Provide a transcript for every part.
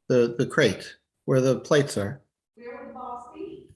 The crate where the plates are. Where would the box be?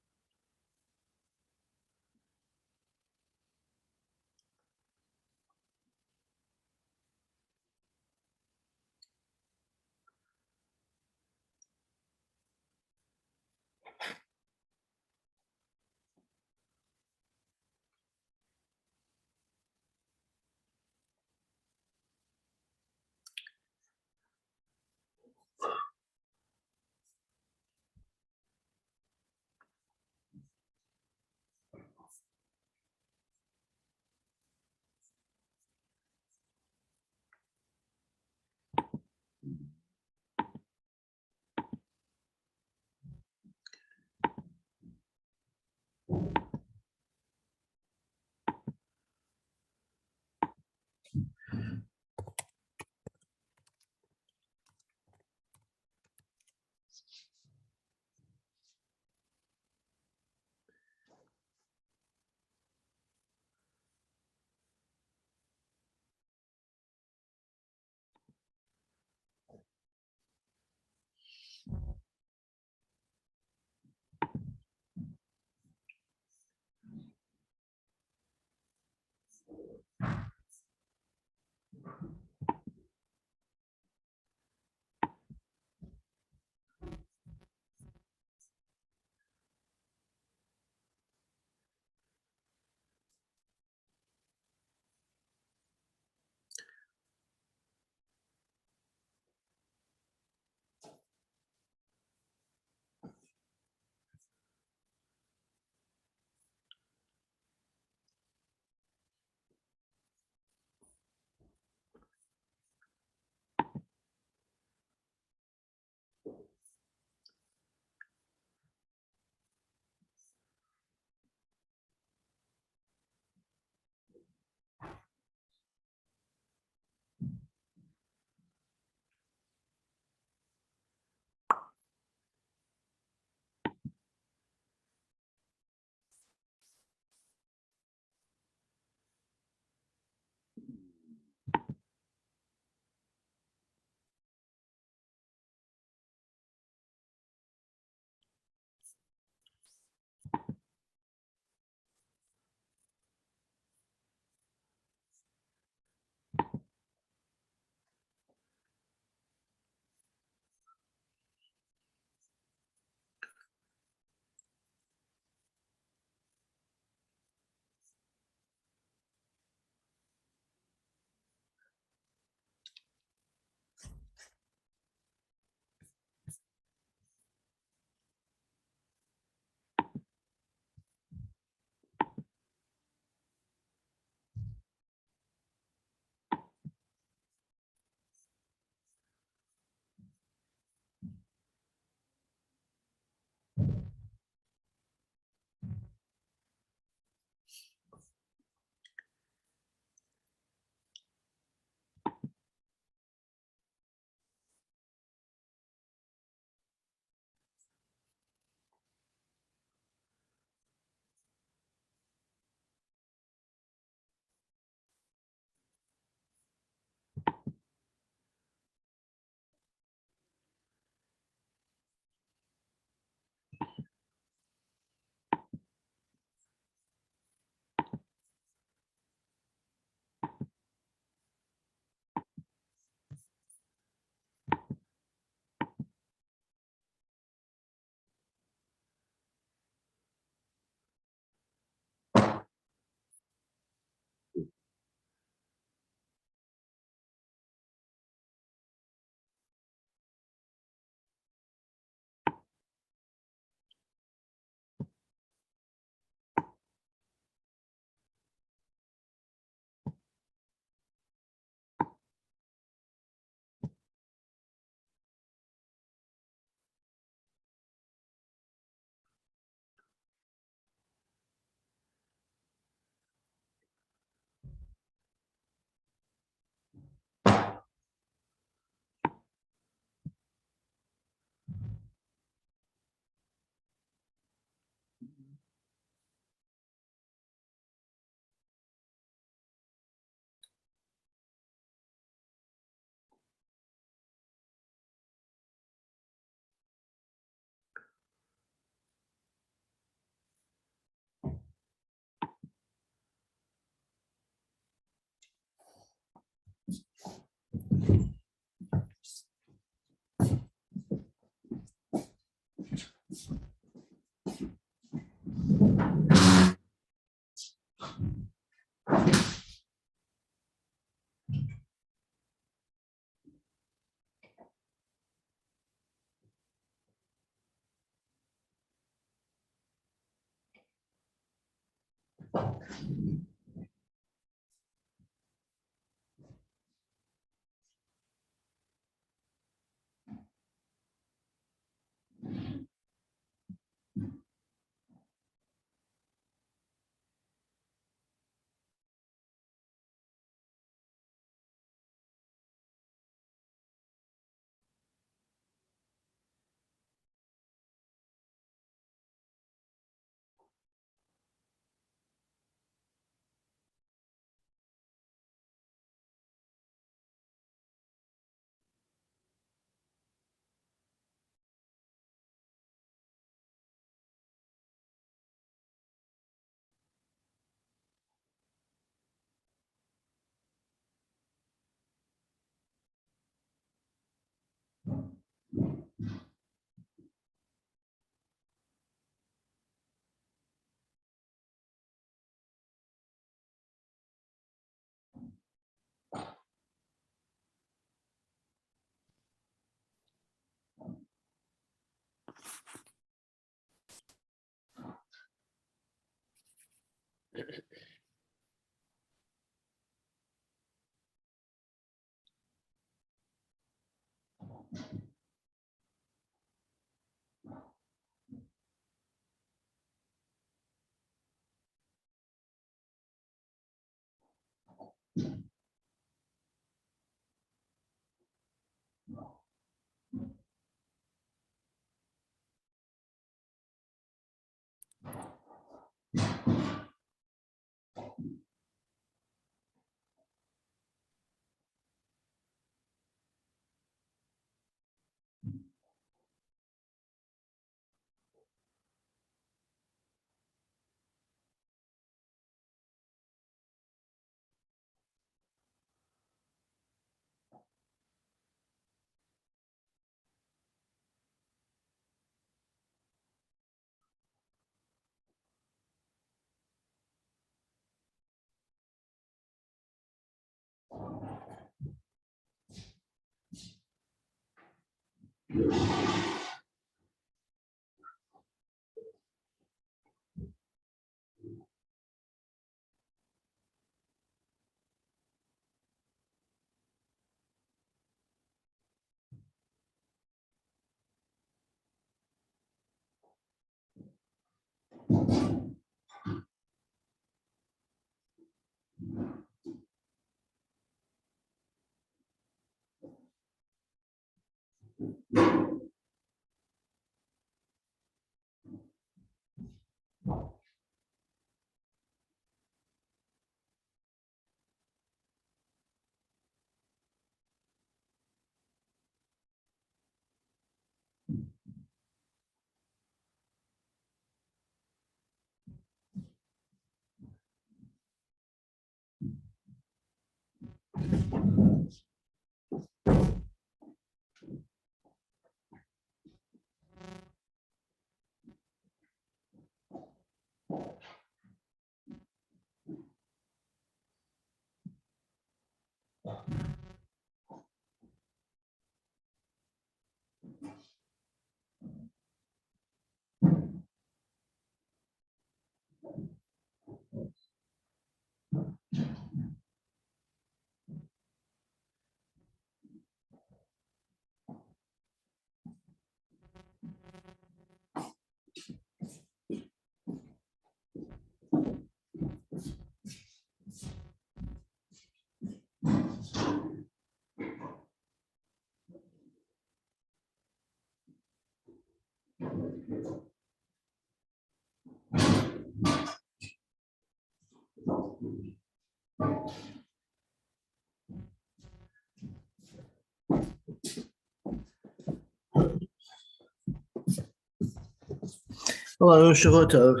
Hello, Shavua Tov.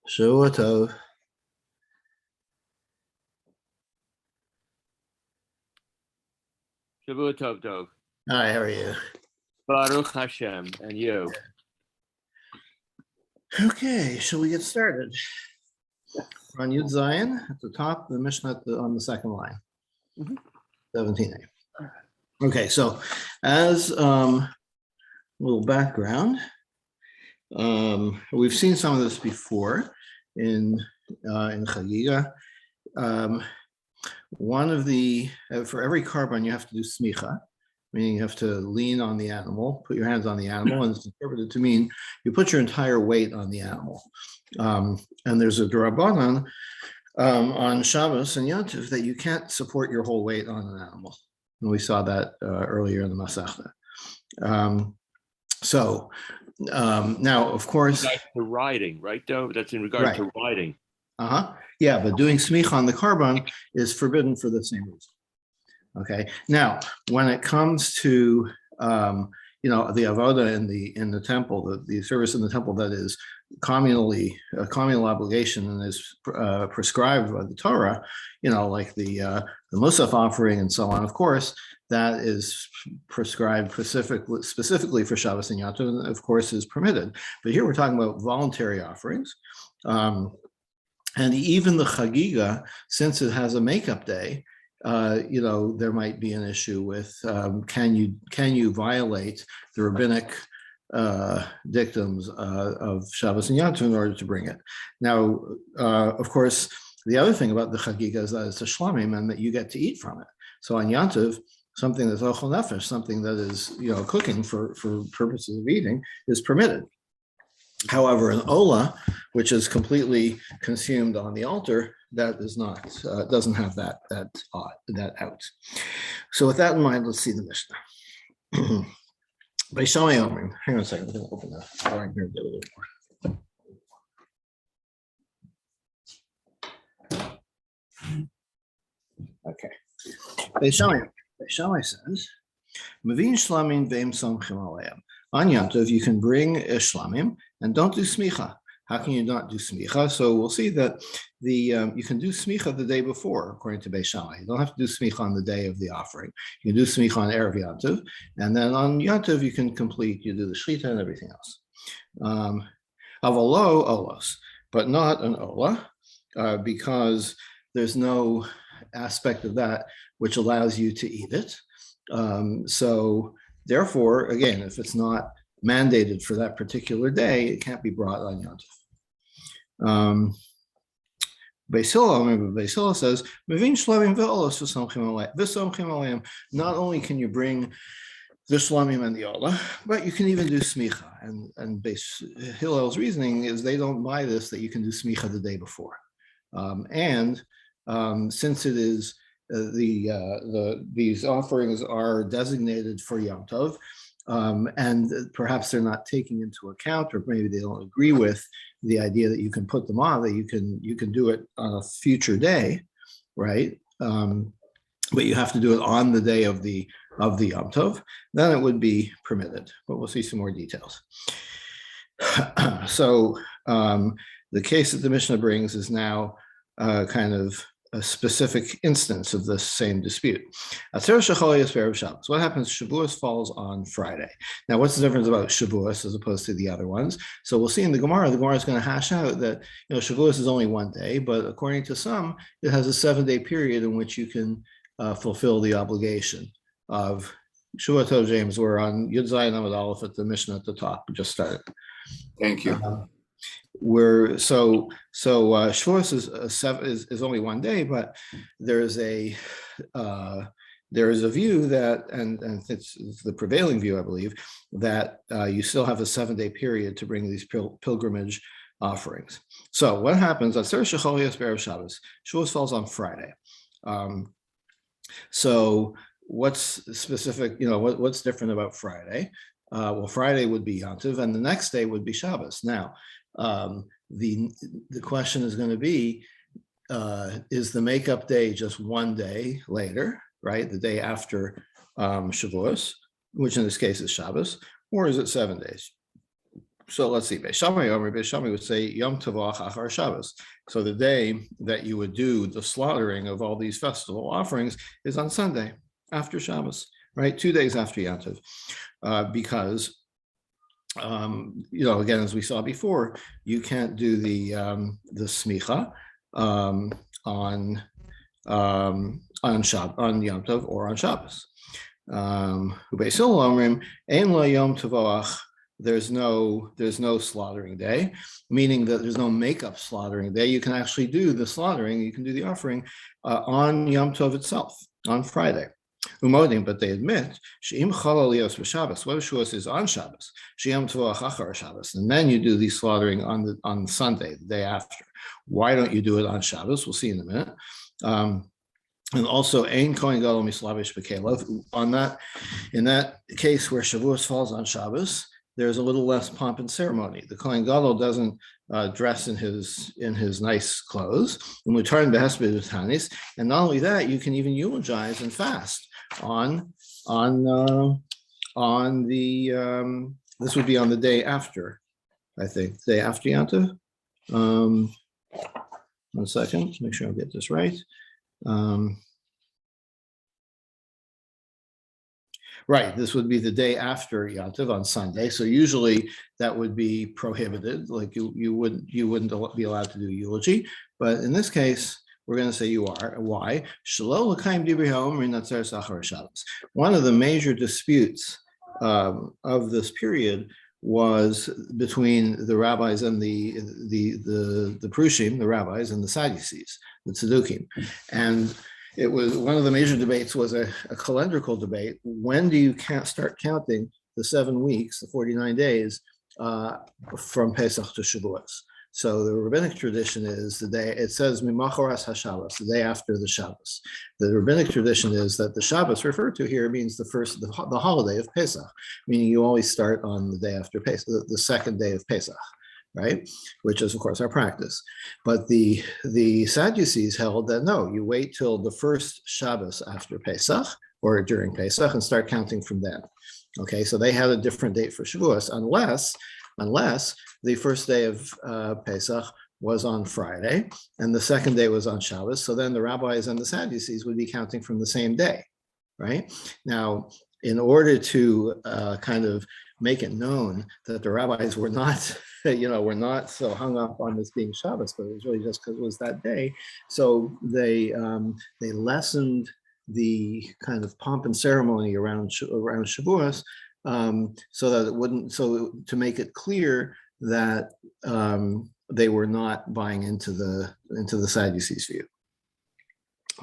Shavua Tov. Shavua Tov Tov. Hi, how are you? Baruch Hashem, and you. Okay, shall we get started? We're on Yud Zion at the top, the Mishnah on the second line, 17a. Okay, so as a little background, We've seen some of this before in Chagigah. One of the, for every carbon, you have to do smicha, meaning you have to lean on the animal, put your hands on the animal, and it's interpreted to mean you put your entire weight on the animal. And there's a drabanan on Shabbos and Yantiv that you can't support your whole weight on an animal. And we saw that earlier in the Masechta. Now, of course, to riding, right, Dov? That's in regard to riding. Yeah, but doing smicha on the carbon is forbidden for the same reason. Okay. Now, when it comes to the avoda in the temple, the service in the temple that is a communal obligation and is prescribed by the Torah, like the Musaf offering and so on. Of course, that is prescribed specifically for Shabbos and Yom Tov, and of course is permitted. But here we're talking about voluntary offerings. And even the Chagigah, since it has a makeup day, there might be an issue with can you violate the rabbinic dictums of Shabbos and Yom Tov in order to bring it. Now, of course, the other thing about the Chagigah is that it's a shlamim and that you get to eat from it. So on Yom Tov, something that's ochel nefesh, something that is cooking for purposes of eating, is permitted. However, an ola, which is completely consumed on the altar, that is not doesn't have that out. So with that in mind, let's see the Mishnah. By Shammai Omrim, hang on a second, I'm going to open that. All right, here, do a little more. Okay. By Shammai says, Mavin shlamim ve'im somchim aleim. On Yom Tov, you can bring shlamim and don't do smicha. How can you not do smicha? So we'll see that you can do smicha the day before, according to Beis Shammai. You don't have to do smicha on the day of the offering. You can do smicha on Erev Yom Tov, and then on Yom Tov you can you do the shechita and everything else. Avalo olos, but not an ola, because there's no aspect of that which allows you to eat it. So therefore, again, if it's not mandated for that particular day, it can't be brought on Yom Tov. Beis Hillel says, not only can you bring the shlamim and the ola, but you can even do smicha. And Beis Hillel's reasoning is they don't buy this, that you can do smicha the day before. Since it is these offerings are designated for Yom Tov, and perhaps they're not taking into account, or maybe they don't agree with the idea that you can put them on, that you can do it on a future day, right? But you have to do it on the day of the Yom Tov, then it would be permitted. But we'll see some more details. So the case that the Mishnah brings is now kind of a specific instance of this same dispute. What happens? Shavuos falls on Friday. Now, what's the difference about Shavuos as opposed to the other ones? So we'll see in the Gemara is going to hash out that Shavuos is only one day, but according to some, it has a 7-day period in which you can fulfill the obligation of Shavua Tov. James, we're on Yud Zayin Amud Aleph at the Mishnah at the top. We just started. Thank you. Shavuos is only one day, but there is a view that, and it's the prevailing view, I believe, that you still have a 7-day period to bring these pilgrimage offerings. So what happens? Shavuos falls on Friday. So what's specific? What's different about Friday? Well, Friday would be Yom Tov, and the next day would be Shabbos. Now, the question is going to be, is the makeup day just one day later, right? The day after Shavuos, which in this case is Shabbos, or is it 7 days? So let's see. Beis Shammai would say Yom Tovach Achar Shabbos. So the day that you would do the slaughtering of all these festival offerings is on Sunday after Shabbos, right? 2 days after Yom Tov, because again, as we saw before, you can't do the smicha on Yom Tov or on Shabbos. Beis Hillel omrim ein la Yom Tovach there's no slaughtering day, meaning that there's no makeup slaughtering day. You can actually do the slaughtering, you can do the offering on Yom Tov itself, on Friday. Umodim, but they admit she'im chalal lios b'Shabbos. What if Shavuos is on Shabbos? She'yom Tov achar Shabbos, and then you do the slaughtering on Sunday, the day after. Why don't you do it on Shabbos? We'll see in a minute. And also, Ein Kohen Gadol Mislavish B'Kelev. On that, in that case where Shavuos falls on Shabbos, there's a little less pomp and ceremony. The Kohen Gadol doesn't dress in his nice clothes. And not only that, you can even eulogize and fast on the this would be on the day after, I think, the day after Yom Tov. 1 second, make sure I get this right. Right, this would be the day after Yom Tov on Sunday. So usually that would be prohibited, like you wouldn't be allowed to do eulogy. But in this case, we're going to say you are. Why? One of the major disputes of this period was between the rabbis and the Prushim, the rabbis, and the Sadducees, the Tzedukim. And it was one of the major debates was a calendrical debate. When do you start counting the 7 weeks, the 49 days from Pesach to Shavuos? So the rabbinic tradition is the day, it says Mimachoras HaShabbos, the day after the Shabbos. The rabbinic tradition is that the Shabbos referred to here means the holiday of Pesach, meaning you always start on the day after Pesach, the second day of Pesach, right? Which is, of course, our practice. But the Sadducees held that no, you wait till the first Shabbos after Pesach or during Pesach and start counting from then. Okay, so they had a different date for Shavuos, unless the first day of Pesach was on Friday and the second day was on Shabbos. So then the rabbis and the Sadducees would be counting from the same day, right? Now, in order to kind of make it known that the rabbis were not, were not so hung up on this being Shabbos, but it was really just because it was that day. So they lessened the kind of pomp and ceremony around Shavuos, so that it wouldn't, so to make it clear that they were not buying into the Sadducees' view.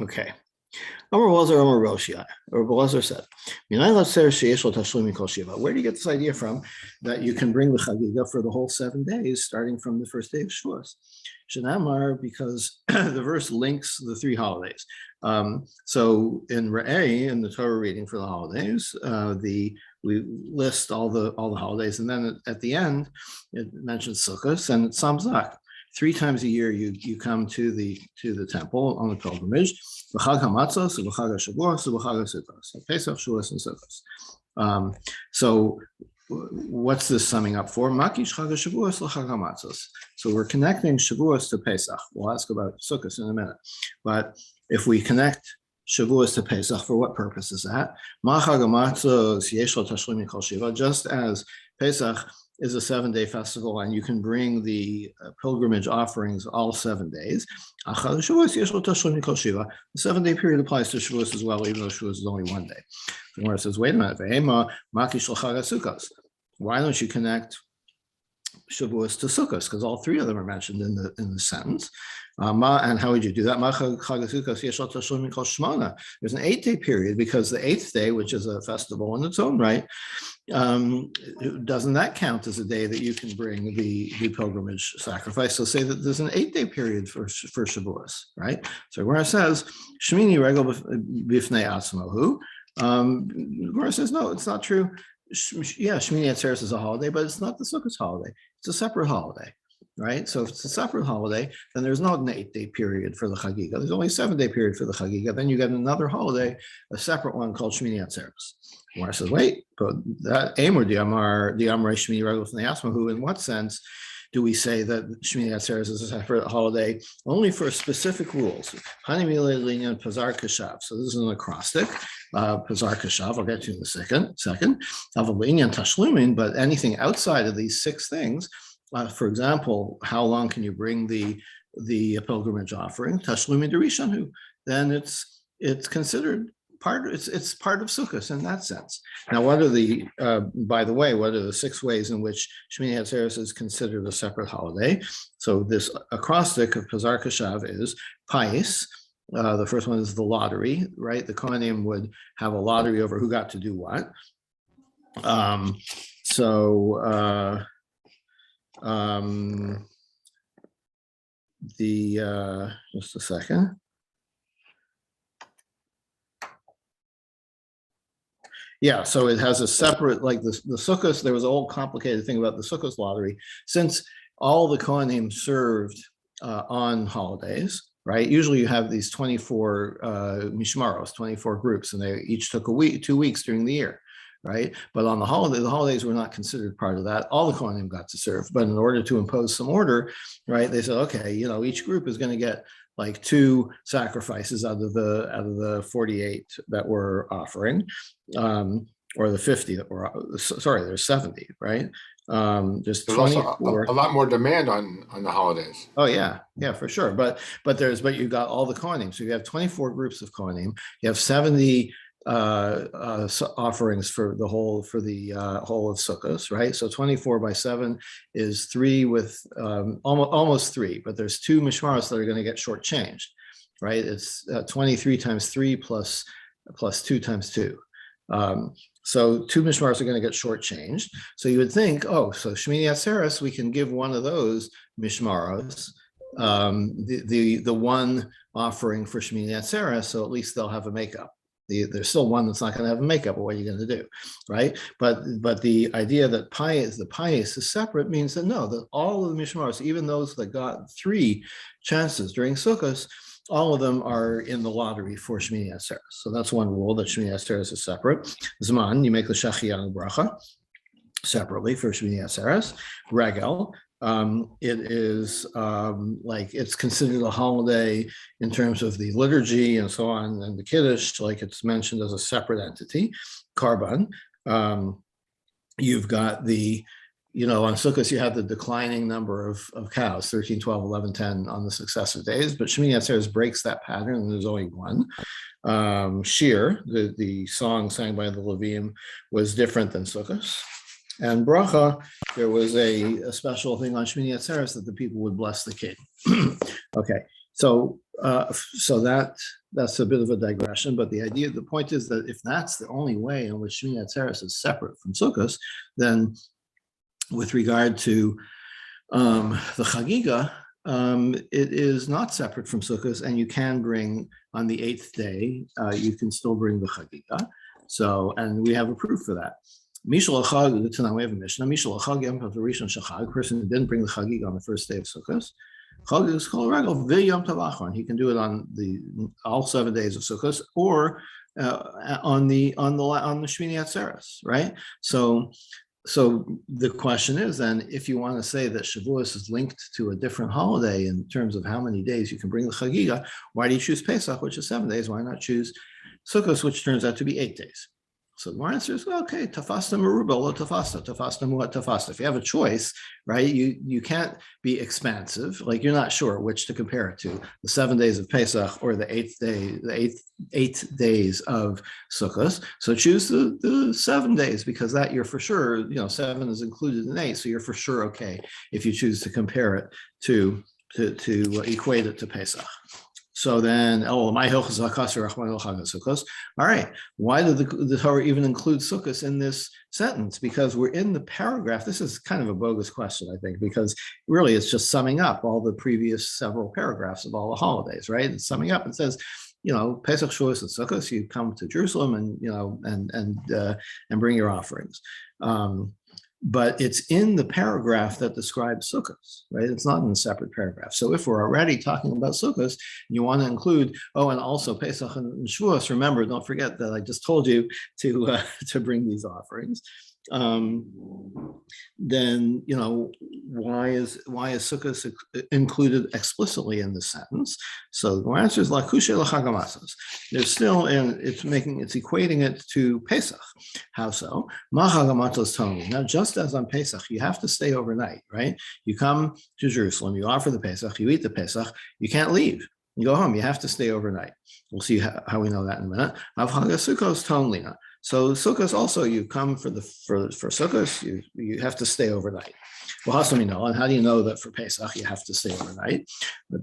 Okay. Amar Elazar said, where do you get this idea from that you can bring the Chagigah for the whole 7 days, starting from the first day of Shavuos? Shenamar, because the verse links the 3 holidays. So in Re'eh, in the Torah reading for the holidays, we list all the holidays, and then at the end it mentions Sukkot and Samzak. 3 times a year you come to the temple on the pilgrimage. V'chag hamatzos, v'chag hashavuos, v'chag hasukos. Pesach, Shavuos, and Sukkos. So what's this summing up for? Makish chag hashavuos l'chag hamatzos. So we're connecting Shavuos to Pesach. We'll ask about Sukkos in a minute, but if we connect Shavuos to Pesach, for what purpose is that? Just as Pesach is a 7-day festival and you can bring the pilgrimage offerings all 7 days, the 7-day period applies to Shavuos as well, even though Shavuos is only 1 day. The Gemara says, wait a minute, why don't you connect Shavuos to Sukkos? Because all 3 of them are mentioned in the sentence. And how would you do that? There's an 8-day period because the 8th day, which is a festival in its own right, doesn't that count as a day that you can bring the pilgrimage sacrifice? So say that there's an 8-day period for Shavuos, right? So where it says Shmini Regel Bifnei Atzmahu, Gemara says no, it's not true. Yeah, Shmini Atzeres is a holiday, but it's not the Sukkot holiday. It's a separate holiday, right? So if it's a separate holiday, then there's not an 8-day period for the Chagigah. There's only a 7-day period for the Chagigah. Then you get another holiday, a separate one called Shmini Atzeres. Gemara says, wait, but that Amor Diamar Shmini Regel B'fnei Atzmahu, in what sense do we say that Shmini Atzeres is a separate holiday? Only for specific rules. Pazar Kashav. So this is an acrostic. Pazar Kashav, I'll get to in a second. But anything outside of these 6 things, for example, how long can you bring the pilgrimage offering? Tashlumin derishanu. Then it's considered it's part of Sukkot in that sense. Now, what are the by the way, what are the 6 ways in which Shmini Atzeres is considered a separate holiday? So this acrostic of Pazar Kashav is Pais. The first one is the lottery, right? The Kohanim would have a lottery over who got to do what. Just a second. Yeah, so it has a separate, like the Sukkos, there was a whole complicated thing about the Sukkos lottery. Since all the Kohanim served on holidays, right? Usually you have these 24 mishmaros, 24 groups, and they each took a week, 2 weeks during the year, right? But on the holidays were not considered part of that. All the Kohanim got to serve, but in order to impose some order, right? They said, okay, each group is going to get like 2 sacrifices out of the 48 that we're offering, or the 50 that were, sorry, there's 70, right? There's 24. A lot more demand on the holidays. Oh yeah, for sure. But you got all the Kohanim. So you have 24 groups of Kohanim. You have 70 offerings for the whole of Sukkot, right? So 24 by 7 is 3 with almost 3, but there's 2 mishmaros that are going to get shortchanged, right? It's 23 times 3 plus 2 times 2. So 2 mishmaros are going to get shortchanged. So you would think, so Shmini Atzeres, we can give one of those mishmaros the one offering for Shmini Atzeres, so at least they'll have a makeup. There's still one that's not going to have a makeup, but what are you going to do, right? But the idea that the pious is separate means that no, that all of the mishmaros, even those that got 3 chances during Sukkot, all of them are in the lottery for Shmini Atzeres. So that's one rule, that Shmini Atzeres is separate. Zman, you make the Chagigah and Bracha separately for Shmini Atzeres. Regel, it is it's considered a holiday in terms of the liturgy and so on, and the Kiddush, like it's mentioned as a separate entity. Karban, you've got on Sukkot, you have the declining number of cows, 13, 12, 11, 10 on the successive days, but Shmini Atzeres breaks that pattern, and there's only one. Shir, the song sang by the Levim, was different than Sukkot. And Bracha, there was a special thing on Shmini Atzeres that the people would bless the king. Okay, so that's a bit of a digression, but the point is that if that's the only way in which Shmini Atzeres is separate from Sukkot, then with regard to the Chagigah, it is not separate from Sukkot, and you can bring on the 8th day, you can still bring the Chagigah. So, and we have a proof for that. Mishal Chag, tonight we have a Mishnah. Mishal Chag Yom Tov Rishon Shachag, person who didn't bring the Chagigah on the first day of Sukkot. Chag is called Regel V'Yom Tov Achron. He can do it on all 7 days of Sukkot, or on the Shmini Atzeres, right? So the question is then, if you want to say that Shavuos is linked to a different holiday in terms of how many days you can bring the Chagigah, why do you choose Pesach, which is 7 days? Why not choose Sukkot, which turns out to be 8 days? So the answer is, okay, tafasta meruba lo tafasta, tafasta muat tafasta. If you have a choice, right, you can't be expansive, like you're not sure which to compare it to, the 7 days of Pesach or the 8th day, the eight days of Sukkot. So choose the 7 days, because that you're for sure, 7 is included in 8, so you're for sure okay if you choose to compare it to equate it to Pesach. So then, all right, why did the Torah even include Sukkot in this sentence? Because we're in the paragraph. This is kind of a bogus question, I think, because really it's just summing up all the previous several paragraphs of all the holidays, right? It's summing up. It says, Pesach, Shavuos, and Sukkot, you come to Jerusalem and, and bring your offerings. But it's in the paragraph that describes Sukkot, right? It's not in a separate paragraph. So if we're already talking about Sukkot, you want to include, and also Pesach and Shavuos, remember, don't forget that I just told you to bring these offerings. Then why is Sukkot included explicitly in this sentence? So the answer is lakushe l'chagamasas. There's still, and it's equating it to Pesach. How so? Ma chagamatos toni. Now, just as on Pesach, you have to stay overnight, right? You come to Jerusalem, you offer the Pesach, you eat the Pesach, you can't leave. You go home. You have to stay overnight. We'll see how we know that in a minute. So Sukkos also, you come for Sukkos, you have to stay overnight. Well, and how do you know that for Pesach you have to stay overnight? I'm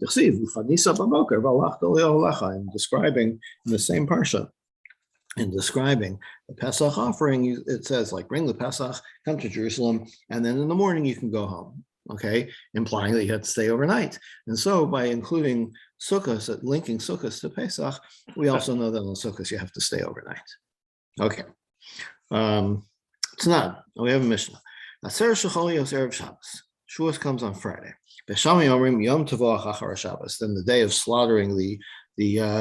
describing in the same parsha. In describing the Pesach offering, it says, like, bring the Pesach, come to Jerusalem, and then in the morning you can go home. Okay, implying that you had to stay overnight. And so by including Sukkos, linking Sukkos to Pesach, we also know that on Sukkos you have to stay overnight. Okay. It's not. We have a Mishnah. Shavuos comes on Friday. Then the day of slaughtering the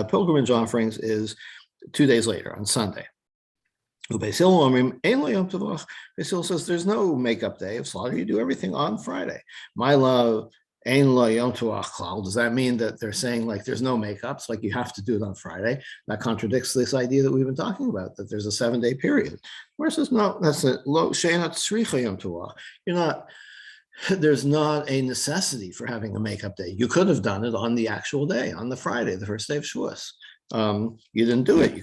pilgrimage offerings is 2 days later, on Sunday. Basil says there's no makeup day of slaughter. You do everything on Friday. My love, does that mean that they're saying, like, there's no makeups, like you have to do it on Friday? That contradicts this idea that we've been talking about, that there's a 7-day period. Where it says, no, that's it. You're not, there's not a necessity for having a makeup day. You could have done it on the actual day, on the Friday, the first day of Shavuos. You didn't do it. You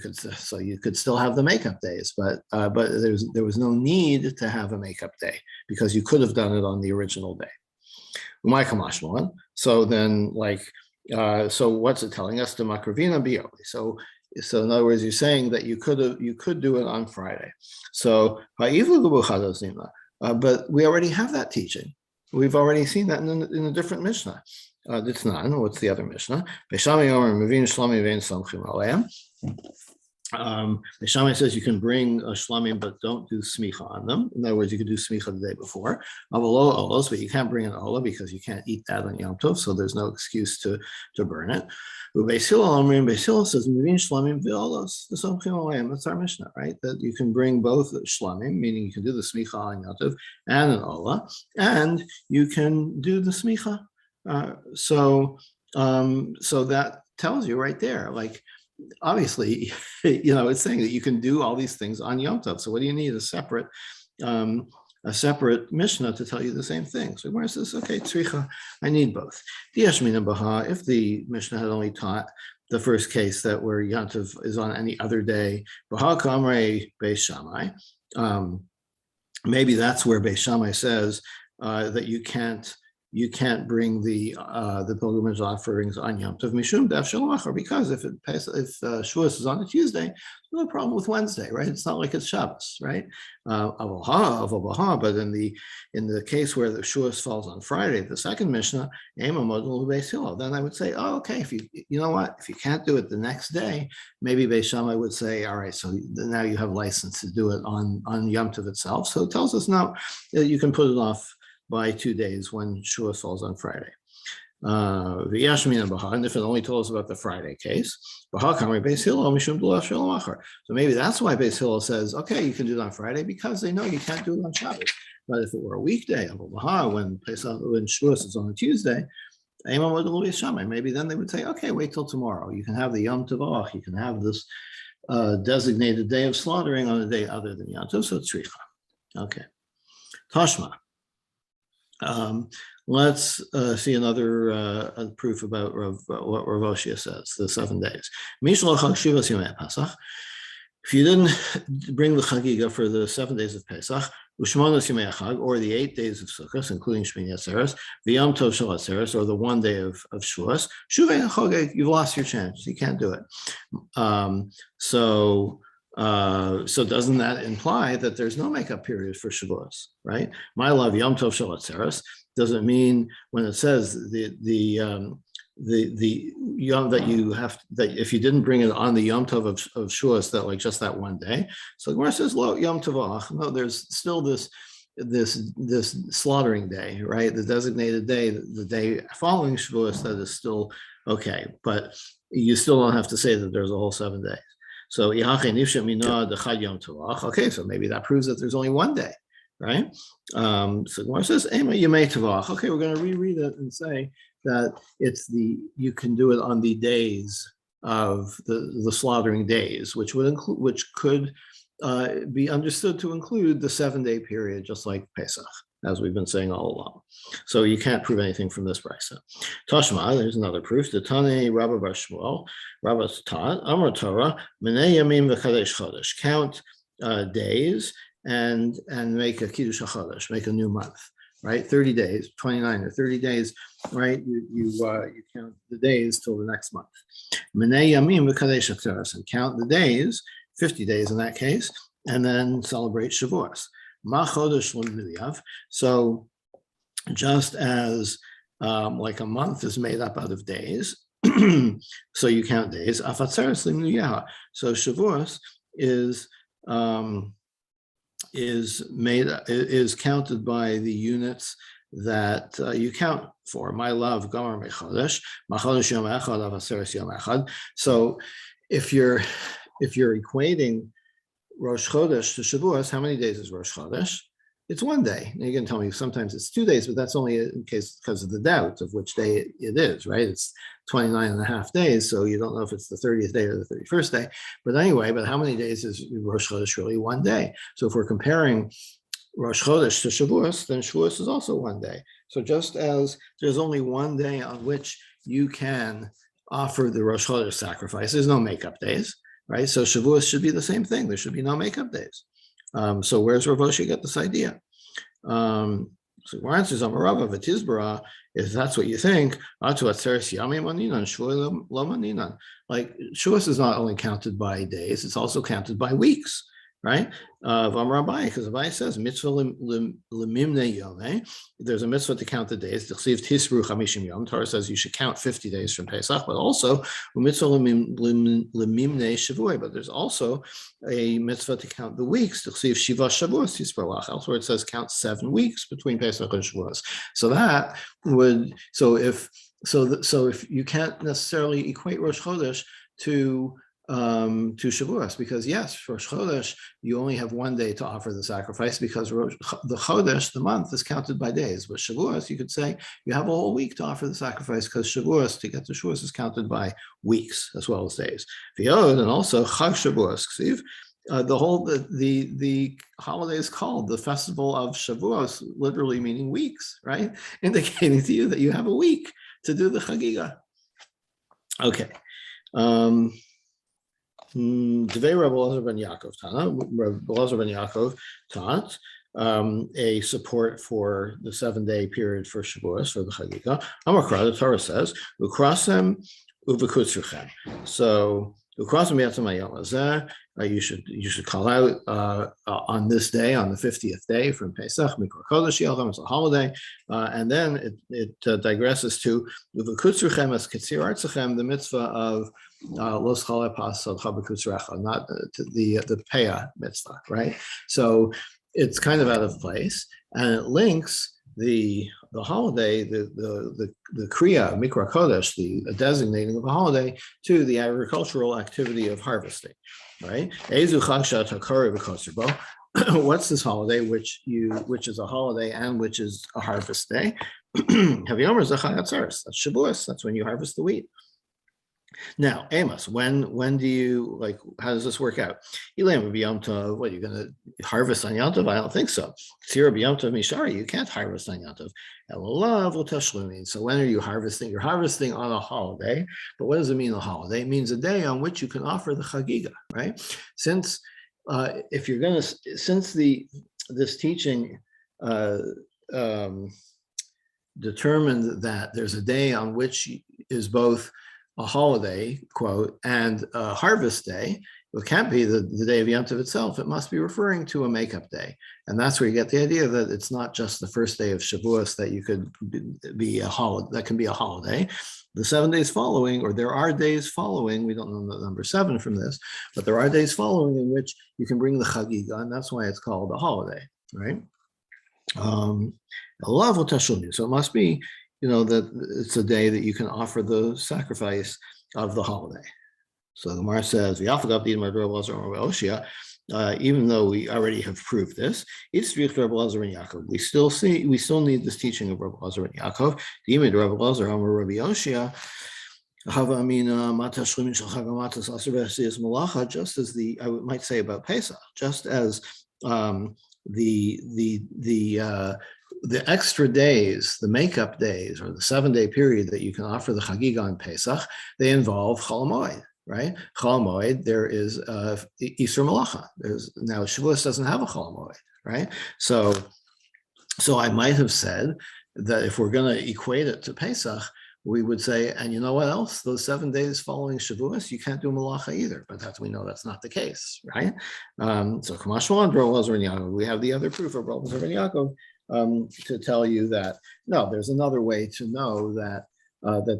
could still have the makeup days, but there was no need to have a makeup day because you could have done it on the original day. So then, so what's it telling us? So in other words, you're saying that you could do it on Friday. So but we already have that teaching. We've already seen that in a different Mishnah. What's the other Mishnah? Beishamai says you can bring a shlamim, but don't do smicha on them. In other words, you could do smicha the day before. But you can't bring an olah because you can't eat that on Yom Tov, so there's no excuse to burn it. Beis Hillel says shlamim v'olos. That's our Mishnah, right? That you can bring both shlamim, meaning you can do the smicha on Yom Tov, and an olah, and you can do the smicha. So that tells you right there, like, obviously, it's saying that you can do all these things on Yom Tov. So what do you need? A separate Mishnah to tell you the same thing. So Gemara says, okay, tzricha, I need both. If the Mishnah had only taught the first case that where Yom Tov is on any other day, baha kamrei Beis Shammai, maybe that's where Beis Shammai says that you can't bring the pilgrimage offerings on Yom Tov mishum daf shalom, because if Shavuos is on a Tuesday, there's no problem with Wednesday, right? It's not like it's Shabbos, right? But in the case where the Shavuos falls on Friday, the second Mishnah, then I would say, oh, okay, if you can't do it the next day, maybe Beis Shammai would say, all right, so now you have license to do it on Yom Tov itself. So it tells us now that you can put it off by 2 days when Shavuos falls on Friday. And if it only told us about the Friday case, so maybe that's why Beis Hillel says, okay, you can do it on Friday because they know you can't do it on Shabbos. But if it were a weekday, when Shavuos is on a Tuesday, maybe then they would say, okay, wait till tomorrow. You can have the Yom Tov, you can have this designated day of slaughtering on a day other than Yom Tov, so it's tzricha. Okay. Tashma. Let's see another proof about what Rav Oshia says, the 7 days. If you didn't bring the Chagigah for the 7 days of Pesach, or the 8 days of Sukkot, including Shmini Atzeres, V'yom Tov Shel Atzeres, or the 1 day of Shavuos, Shuvei Chagig, you've lost your chance. You can't do it. So doesn't that imply that there's no makeup period for Shavuos, right? My love, Yom Tov Shel Atzeres, doesn't mean when it says the Yom that you have, that if you didn't bring it on the Yom Tov of Shavuos, that like just that 1 day. So Gemara says, lo Yom Tovach. No, there's still this slaughtering day, right? The designated day, the day following Shavuos, that is still okay, but you still don't have to say that there's a whole 7 days. So okay, so maybe that proves that there's only 1 day, right? So Gemara says, okay, we're going to reread it and say that you can do it on the days of the slaughtering days, which could be understood to include the 7-day period, just like Pesach. as we've been saying all along. So you can't prove anything from this brisa. Tashma, there's another proof. The Tane Rabba Bar Shmuel, Rabba's taught, Amar Torah, Menei Yamim v'Chadesh Chodesh, count days and make a Kiddush HaChodesh, make a new month, right? 30 days, 29 or 30 days, right? You count the days till the next month. Menei Yamim v'Chadesh HaTzeres, and count the days, 50 days in that case, and then celebrate Shavuos. Ma Chodesh L'Milyav. So just as like a month is made up out of days, so you count days. Afatzeres L'Milyav. So Shavuos is counted by the units that you count for. My love, Gomer Mechodesh, Machodesh Yom Echad, Avatzeres Yom Echad. So if you're equating Rosh Chodesh to Shavuos, how many days is Rosh Chodesh? It's one day. Now you can tell me sometimes it's 2 days, but that's only in case because of the doubt of which day it is, right? It's 29 and a half days, so you don't know if it's the 30th day or the 31st day. But anyway, but how many days is Rosh Chodesh really? 1 day. So if we're comparing Rosh Chodesh to Shavuos, then Shavuos is also 1 day. So just as there's only 1 day on which you can offer the Rosh Chodesh sacrifice, there's no makeup days, right? So Shavuos should be the same thing. There should be no makeup days. So where's Rav Oshia get this idea? So our answer is Amarava V'Tizbara, if that's what you think, like Shavuos is not only counted by days, it's also counted by weeks, right? Because Abai says mitzvah lemimne yomeh. There's a mitzvah to count the days. Tisru chamishim yom. Torah says you should count 50 days from Pesach, but also mitzvah lemimne shavuot. But there's also a mitzvah to count the weeks. Shiva shavuos tisparlach. Elsewhere it says count 7 weeks between Pesach and Shavuos. So that would if you can't necessarily equate Rosh Chodesh to Shavuos, because yes, for Rosh Chodesh, you only have 1 day to offer the sacrifice because the Chodesh, the month, is counted by days. But Shavuos, you could say you have a whole week to offer the sacrifice because Shavuos, to get to Shavuos, is counted by weeks as well as days. V'yod, and also Chag Shavuos, the holiday is called the Festival of Shavuos, literally meaning weeks, right? Indicating to you that you have a week to do the Chagigah. Okay. Devei Rabbi Elazar ben Yaakov Tana. Rabbi Elazar ben Yaakov taught a support for the 7-day period for Shavuos, for the Chagigah. Amakra, the Torah says, "Ukrasem uvekutzruchem." So ukrasem yatzam hayom hazeh. You should call out on this day, on the 50th day from Pesach, Mikra Kodesh Yelchem, it's a holiday, and then it digresses to uvekutzruchem as katzir artzachem, the mitzvah of Los Chale Pasad Chabekutzrecha, not the Peah mitzvah, right? So it's kind of out of place, and it links the holiday, the Kriya, Mikra Kodesh, the designating of a holiday, to the agricultural activity of harvesting, right? Ezu Chag She'Takari V'Kosher. What's this holiday which is a holiday and which is a harvest day? Haviyomer Zechag Atzeres. That's Shavuos. That's when you harvest the wheat. Now, Amos, when do you, how does this work out? Elam would be Yom Tov. What, you're going to harvest on Yom Tov? I don't think so. Tzira Yom Tov Mishari, you can't harvest on Yom Tov. Elolav L'Tashlumin. So when are you harvesting? You're harvesting on a holiday, but what does it mean, a holiday? It means a day on which you can offer the Chagigah, right? Since this teaching determined that there's a day on which is both a holiday, quote, and a harvest day, it can't be the day of Yom Tov itself. It must be referring to a makeup day. And that's where you get the idea that it's not just the first day of Shavuos that you could be a holiday, that can be a holiday. The 7 days following, or there are days following, we don't know the number 7 from this, but there are days following in which you can bring the Chagigah, and that's why it's called a holiday, right? So it must be, that it's a day that you can offer the sacrifice of the holiday. So the Gemara says, even though we already have proved this, it's we still need this teaching of Rabbi Elazar and Yaakov. The image of Rabbi Elazar, Rabbi Oshia, just as I might say about Pesach, just as the the extra days, the makeup days, or the 7-day period that you can offer the Chagigah on Pesach, they involve Chol Hamoed, right? Chol Hamoed, there is Isur Malacha. Now Shavuos doesn't have a Chol Hamoed, right? So I might have said that if we're going to equate it to Pesach, we would say, and you know what else? Those 7 days following Shavuos, you can't do Malacha either. But we know that's not the case, right? So Kamash Malan, Rav Elazar and Yaakov, we have the other proof of Rav Elazar and Yaakov to tell you that no, there's another way to know that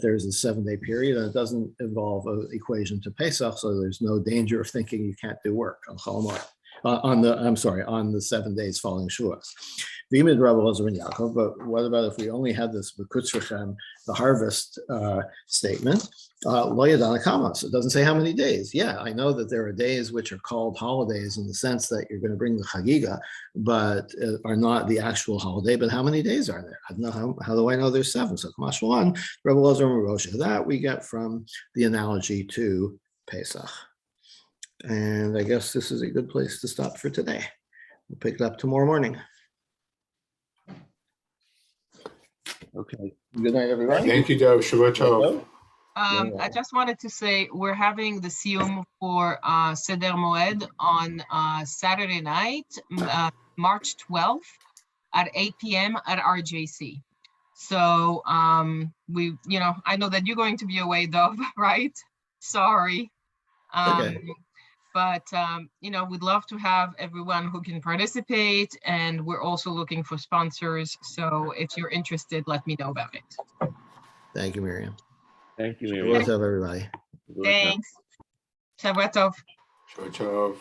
there's a 7-day period, and it doesn't involve an equation to Pesach, so there's no danger of thinking you can't do work on Chol Hamoed. On the 7 days following Shavuos. V'imid Rav Elazar and Yaakov, but what about if we only had this B'kutzrechem, the harvest statement, Lo Yadana Kamas, it doesn't say how many days. Yeah, I know that there are days which are called holidays in the sense that you're going to bring the Chagigah, but are not the actual holiday, but how many days are there? I don't know, how do I know there's 7? So Kamash Malan, Rav Elazar and Rosh, that we get from the analogy to Pesach. And I guess this is a good place to stop for today. We'll pick it up tomorrow morning. Okay. Good night, everybody. Thank you, Dov. Shabbat Tov. I just wanted to say we're having the Siyum for Seder Moed on Saturday night, March 12th at 8 p.m. at RJC. So I know that you're going to be away, Dov, right? Sorry. Okay. But we'd love to have everyone who can participate, and we're also looking for sponsors. So if you're interested, let me know about it. Thank you, Miriam. Thank you, What's Miriam. up, everybody? Thanks. Shabbat Tov. Shabbat Tov.